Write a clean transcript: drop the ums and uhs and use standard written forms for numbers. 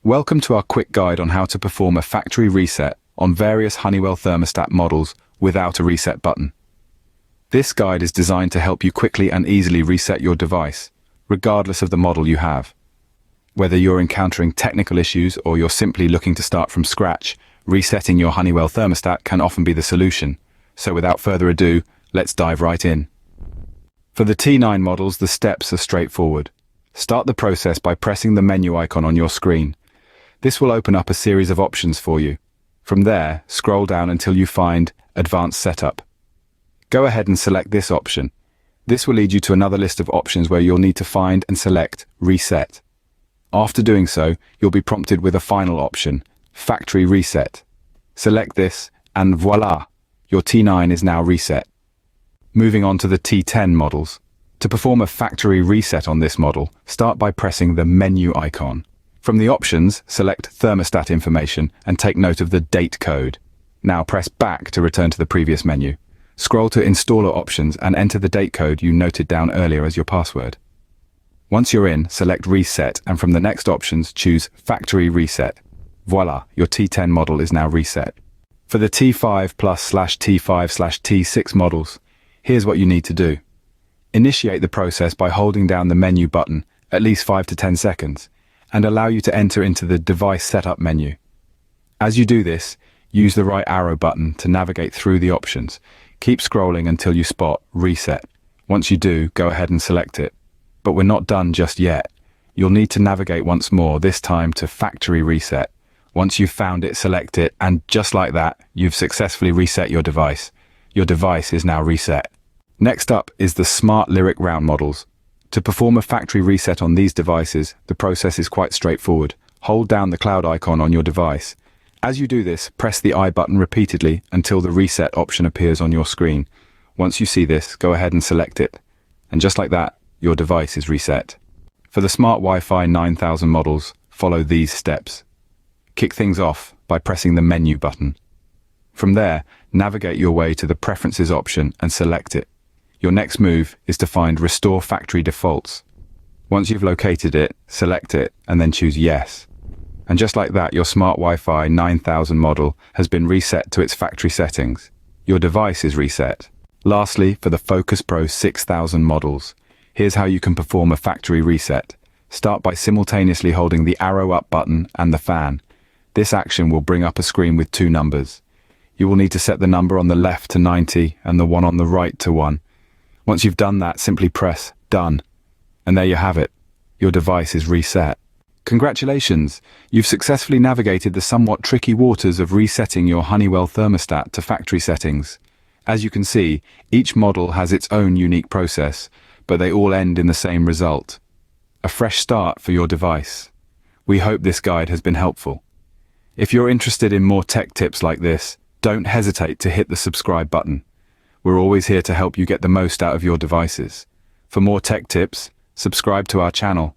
Welcome to our quick guide on how to perform a factory reset on various Honeywell thermostat models without a reset button. This guide is designed to help you quickly and easily reset your device, regardless of the model you have. Whether you're encountering technical issues or you're simply looking to start from scratch, resetting your Honeywell thermostat can often be the solution. So without further ado, let's dive right in. For the T10 models, the steps are straightforward. Start the process by pressing the menu icon on your screen. This will open up a series of options for you. From there, scroll down until you find Advanced Setup. Go ahead and select this option. This will lead you to another list of options where you'll need to find and select Reset. After doing so, you'll be prompted with a final option, Factory Reset. Select this, and voila, your T10 is now reset. Moving on to the T10 models. To perform a factory reset on this model, start by pressing the menu icon. From the options, select Thermostat Information and take note of the date code. Now press back to return to the previous menu. Scroll to Installer Options and enter the date code you noted down earlier as your password. Once you're in, select Reset and from the next options, choose Factory Reset. Voila, your T10 model is now reset. For the T5+/T5/T6 models, here's what you need to do. Initiate the process by holding down the menu button at least 5 to 10 seconds and allow you to enter into the Device Setup menu. As you do this, use the right arrow button to navigate through the options. Keep scrolling until you spot Reset. Once you do, go ahead and select it. But we're not done just yet. You'll need to navigate once more, this time to Factory Reset. Once you've found it, select it, and just like that, you've successfully reset your device. Your device is now reset. Next up is the Smart Lyric Round models. To perform a factory reset on these devices, the process is quite straightforward. Hold down the cloud icon on your device. As you do this, press the I button repeatedly until the reset option appears on your screen. Once you see this, go ahead and select it. And just like that, your device is reset. For the Smart Wi-Fi 9000 models, follow these steps. Kick things off by pressing the menu button. From there, navigate your way to the Preferences option and select it. Your next move is to find Restore Factory Defaults. Once you've located it, select it and then choose Yes. And just like that, your Smart Wi-Fi 9000 model has been reset to its factory settings. Your device is reset. Lastly, for the FocusPro 6000 models, here's how you can perform a factory reset. Start by simultaneously holding the arrow up button and the fan. This action will bring up a screen with two numbers. You will need to set the number on the left to 90 and the one on the right to 1. Once you've done that, simply press Done. And there you have it. Your device is reset. Congratulations! You've successfully navigated the somewhat tricky waters of resetting your Honeywell thermostat to factory settings. As you can see, each model has its own unique process, but they all end in the same result. A fresh start for your device. We hope this guide has been helpful. If you're interested in more tech tips like this, don't hesitate to hit the subscribe button. We're always here to help you get the most out of your devices. For more tech tips, subscribe to our channel.